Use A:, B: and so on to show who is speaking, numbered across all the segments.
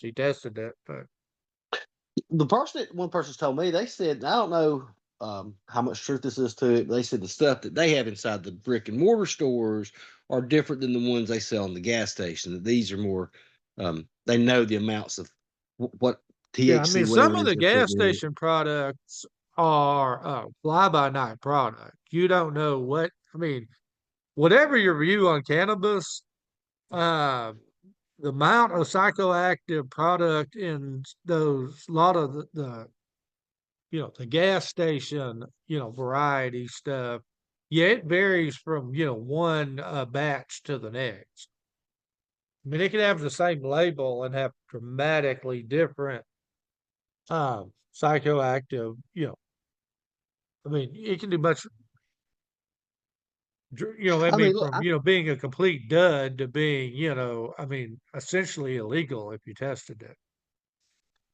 A: He tested it, but
B: One person's told me, they said, I don't know how much truth this is to it, but they said the stuff that they have inside the brick and mortar stores are different than the ones they sell in the gas station. That these are more, they know the amounts of what
A: yeah, I mean,
B: THC,
A: some
B: whatever it
A: of
B: is
A: the
B: they're
A: gas
B: putting in it.
A: station products are fly by night product. You don't know what, I mean, whatever your view on cannabis, uh, the amount of psychoactive product in those, a lot of the gas station, variety stuff. Yeah, it varies from, one batch to the next. I mean, it can have the same label and have dramatically different psychoactive, I mean, it can do much, I
B: I
A: mean,
B: mean, look,
A: from, being a complete dud to being, I mean, essentially illegal if you tested it.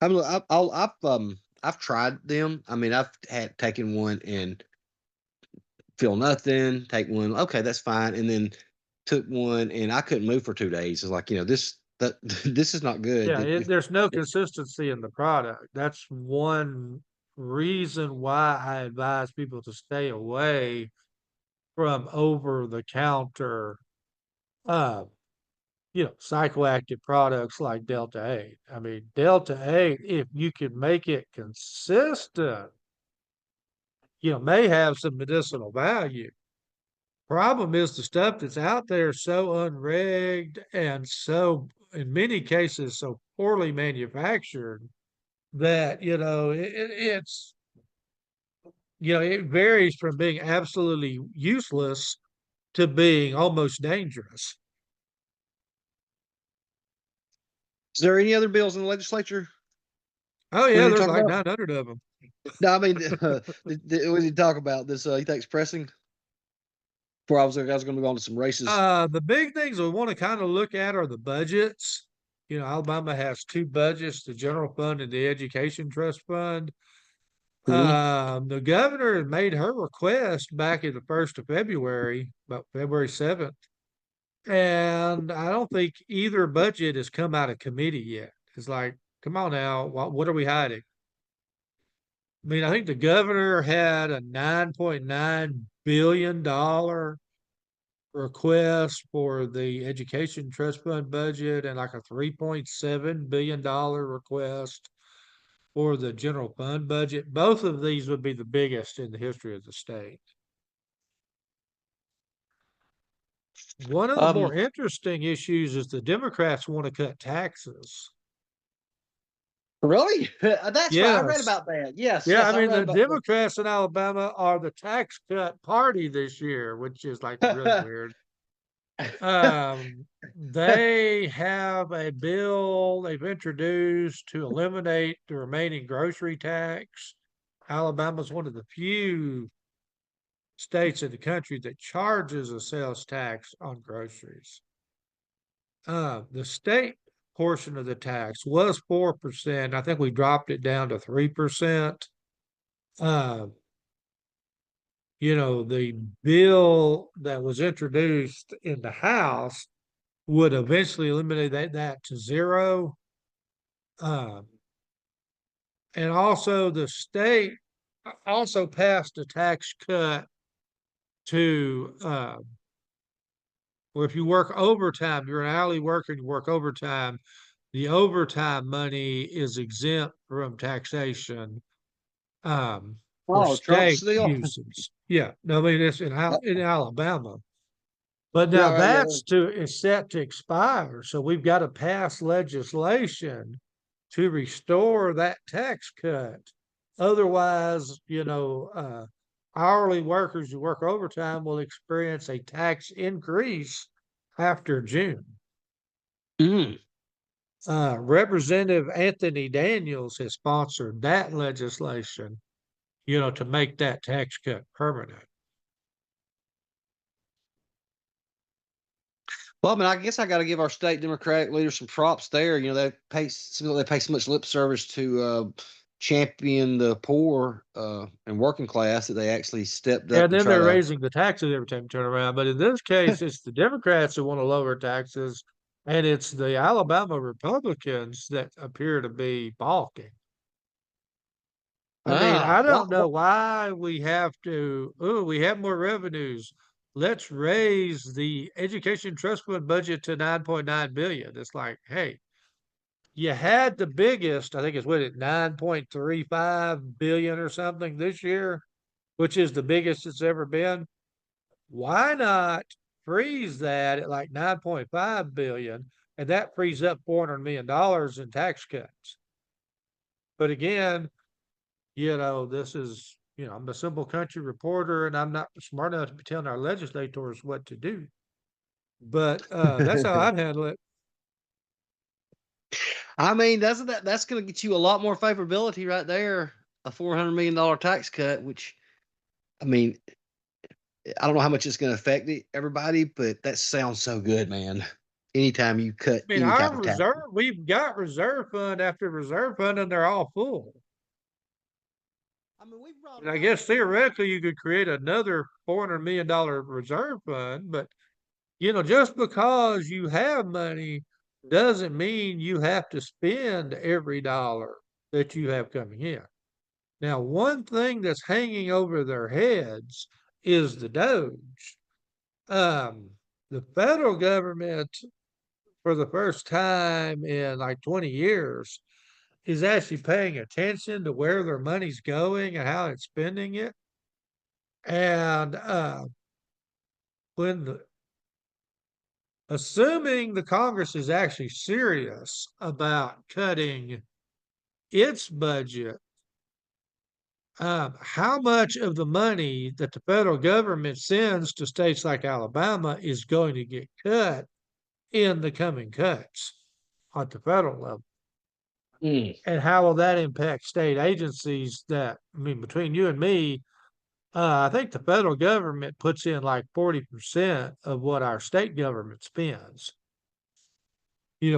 B: I mean, look, I've tried them. I mean, I've had taken one and feel nothing. Take one, okay, that's fine, and then took one and I couldn't move for 2 days. It's like, this that this is not good.
A: Yeah, there's no consistency in the product. That's one reason why I advise people to stay away from over the counter, uh, psychoactive products like Delta 8. I mean, Delta 8, if you can make it consistent, may have some medicinal value. Problem is the stuff that's out there so unregged and so, in many cases, so poorly manufactured that, it varies from being absolutely useless to being almost dangerous.
B: Is there any other bills in the legislature
A: Oh
B: we
A: yeah,
B: need to
A: there's
B: talk
A: like
B: about?
A: 900 of them.
B: No, I mean, we need to talk about this. You think it's pressing? Before I was going to go on to some races.
A: The big things we want to kind of look at are the budgets. Alabama has two budgets, the general fund and the education trust fund.
B: Mhm.
A: The governor made her request back in the 1st of February, about February 7th. And I don't think either budget has come out of committee yet. It's like, come on now, what are we hiding? I mean, I think the governor had a $9.9 billion request for the education trust fund budget and like a $3.7 billion request for the general fund budget. Both of these would be the biggest in the history of the state. One of the
B: Um,
A: more interesting issues is the Democrats want to cut taxes.
B: really? That's right. I read
A: Yes.
B: about that. Yes,
A: Yeah,
B: yes,
A: I
B: I
A: mean,
B: read
A: the
B: about that.
A: Democrats in Alabama are the tax cut party this year, which is like really weird. They have a bill they've introduced to eliminate the remaining grocery tax. Alabama's one of the few states in the country that charges a sales tax on groceries. The state portion of the tax was 4%. I think we dropped it down to 3%. Uh, the bill that was introduced in the House would eventually eliminate that to zero. Um, and also the state also passed a tax cut to where if you work overtime, you're an hourly worker and you work overtime, the overtime money is exempt from taxation for
B: Oh, Trump
A: state
B: still.
A: uses. Yeah, no, I mean it's in Alabama. But now
B: Yeah, right, yeah.
A: that's is set to expire. So we've got to pass legislation to restore that tax cut. Otherwise, hourly workers who work overtime will experience a tax increase after June.
B: Mm.
A: Representative Anthony Daniels has sponsored that legislation, to make that tax cut permanent.
B: Well, I mean, I guess I got to give our state Democratic leaders some props there. They pay so much lip service to champion the poor and working class that they actually stepped up
A: And
B: to
A: then
B: try
A: they're
B: to.
A: raising the taxes every time you turn around. But in this case, it's the Democrats who want to lower taxes And it's the Alabama Republicans that appear to be balking. I mean,
B: Ah,
A: I
B: why,
A: don't know why we have to, oh, we have more revenues. Let's raise the education trust fund budget to 9.9 billion. It's like, hey, you had the biggest, I think it's what it 9.35 billion or something this year, which is the biggest it's ever been. Why not freeze that at like 9.5 billion and that frees up $400 million in tax cuts? But again, this is, I'm a simple country reporter and I'm not smart enough to be telling our legislators what to do. But that's how I'd handle it.
B: I mean, that's going to get you a lot more favorability right there. A $400 million tax cut, which I mean, I don't know how much it's going to affect everybody, but that sounds so good, man. Anytime you cut
A: I mean,
B: any type
A: our
B: of tax.
A: reserve, we've got reserve fund after reserve fund and they're all full.
B: I mean, we've brought
A: And
B: it
A: I
B: up.
A: guess theoretically you could create another $400 million reserve fund, but just because you have money doesn't mean you have to spend every dollar that you have coming in. Now, one thing that's hanging over their heads is the Doge. Um, the federal government, for the first time in like 20 years, is actually paying attention to where their money's going and how it's spending it. And when the, assuming the Congress is actually serious about cutting its budget, how much of the money that the federal government sends to states like Alabama is going to get cut in the coming cuts at the federal level?
B: Mm.
A: And how will that impact state agencies that, I mean, between you and me, I think the federal government puts in like 40% of what our state government spends,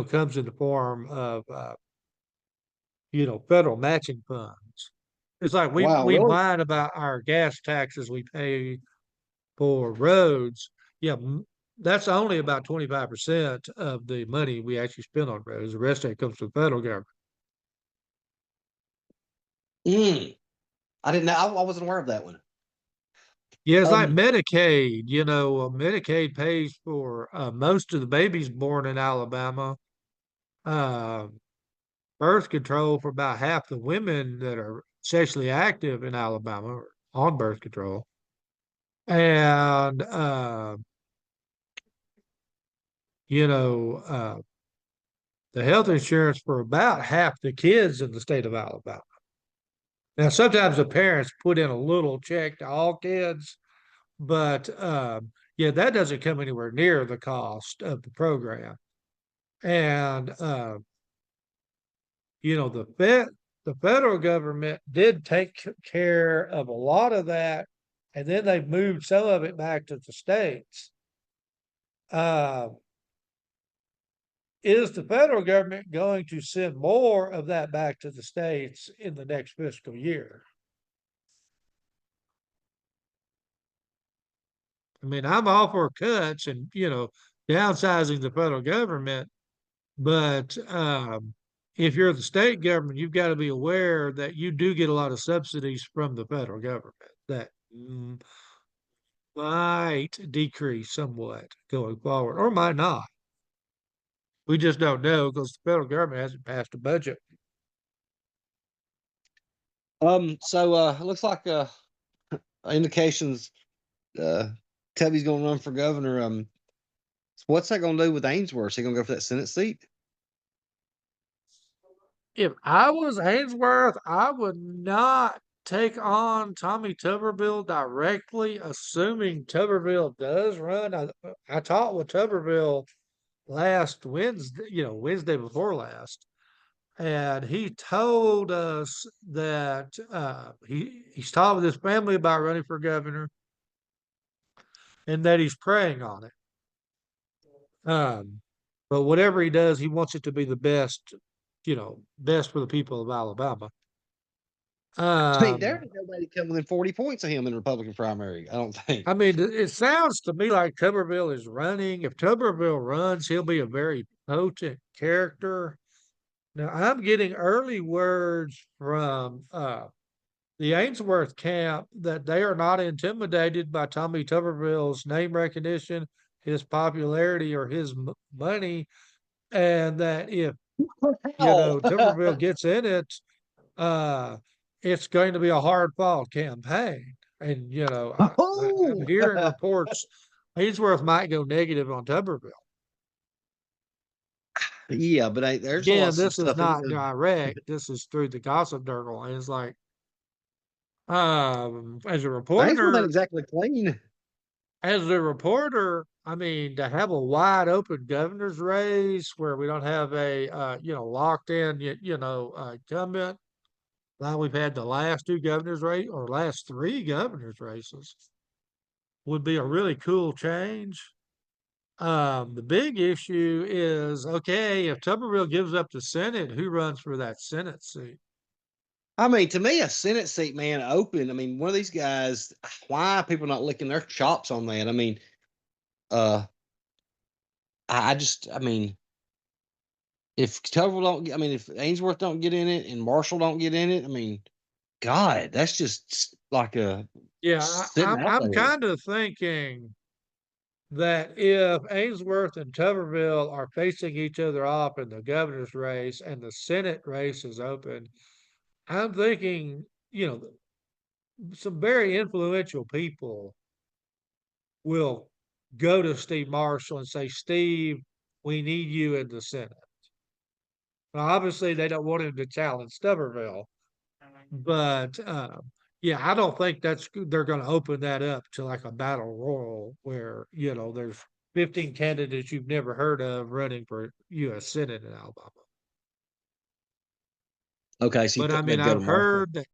A: comes in the form of, federal matching funds. It's like
B: Wow,
A: we
B: really?
A: whine about our gas taxes we pay for roads. Yeah, that's only about 25% of the money we actually spend on roads. The rest of it comes from the federal government.
B: Mm. I didn't know. I wasn't aware of that one.
A: Yeah, it's like
B: Um,
A: Medicaid. Medicaid pays for most of the babies born in Alabama. Uh, Birth control for about half the women that are sexually active in Alabama are on birth control. And, you know, uh, the health insurance for about half the kids in the state of Alabama. Now, sometimes the parents put in a little check to all kids, but yeah, that doesn't come anywhere near the cost of the program. And the federal government did take care of a lot of that, and then they moved some of it back to the states. Uh, is the federal government going to send more of that back to the states in the next fiscal year? I mean, I'm all for cuts and downsizing the federal government, but if you're the state government, you've got to be aware that you do get a lot of subsidies from the federal government that might decrease somewhat going forward, or might not. We just don't know because the federal government hasn't passed a budget.
B: so it looks like indications Tubby's gonna run for governor. What's that gonna do with Ainsworth? Is he gonna go for that Senate seat?
A: If I was Ainsworth, I would not take on Tommy Tuberville directly, assuming Tuberville does run. I talked with Tuberville last Wednesday, Wednesday before last, and he told us that he's talked with his family about running for governor and that he's praying on it. But whatever he does, he wants it to be the best, best for the people of Alabama.
B: I mean, there
A: Um,
B: ain't nobody come within 40 points of him in the Republican primary, I don't think.
A: I mean, it sounds to me like Tuberville is running. If Tuberville runs, he'll be a very potent character. Now, I'm getting early words from the Ainsworth camp that they are not intimidated by Tommy Tuberville's name recognition, his popularity, or his money, and that if
B: Hell.
A: Tuberville gets in it, uh, it's going to be a hard fought campaign. And I'm
B: Oh,
A: hearing reports Ainsworth might go negative on Tuberville.
B: yeah, but there's a lot
A: Again,
B: of
A: this is
B: stuff in
A: not
B: there.
A: direct. This is through the gossip circle. And it's like, as a
B: Ainsworth ain't
A: reporter,
B: exactly clean.
A: I mean, to have a wide open governor's race where we don't have a locked in incumbent like we've had the last two governors race or last three governors races would be a really cool change. The big issue is okay, if Tuberville gives up the Senate, who runs for that Senate seat?
B: I mean, to me, a Senate seat, man, open. I mean, one of these guys, why are people not licking their chops on that? I mean, uh, I mean, if Tuville don't, I mean, if Ainsworth don't get in it and Marshall don't get in it, I mean, God, that's just like a
A: Yeah,
B: sitting out
A: I'm
B: there.
A: kind of thinking that if Ainsworth and Tuberville are facing each other off in the governor's race and the Senate race is open, I'm thinking, some very influential people will go to Steve Marshall and say, Steve, we need you in the Senate. Now, obviously, they don't want him to challenge Tuberville, but yeah, I don't think they're going to open that up to like a battle royal where there's 15 candidates you've never heard of running for U.S. Senate in Alabama.
B: Okay, so you
A: But I
B: think
A: mean,
B: they'd go to
A: I've
B: Marshall?
A: heard that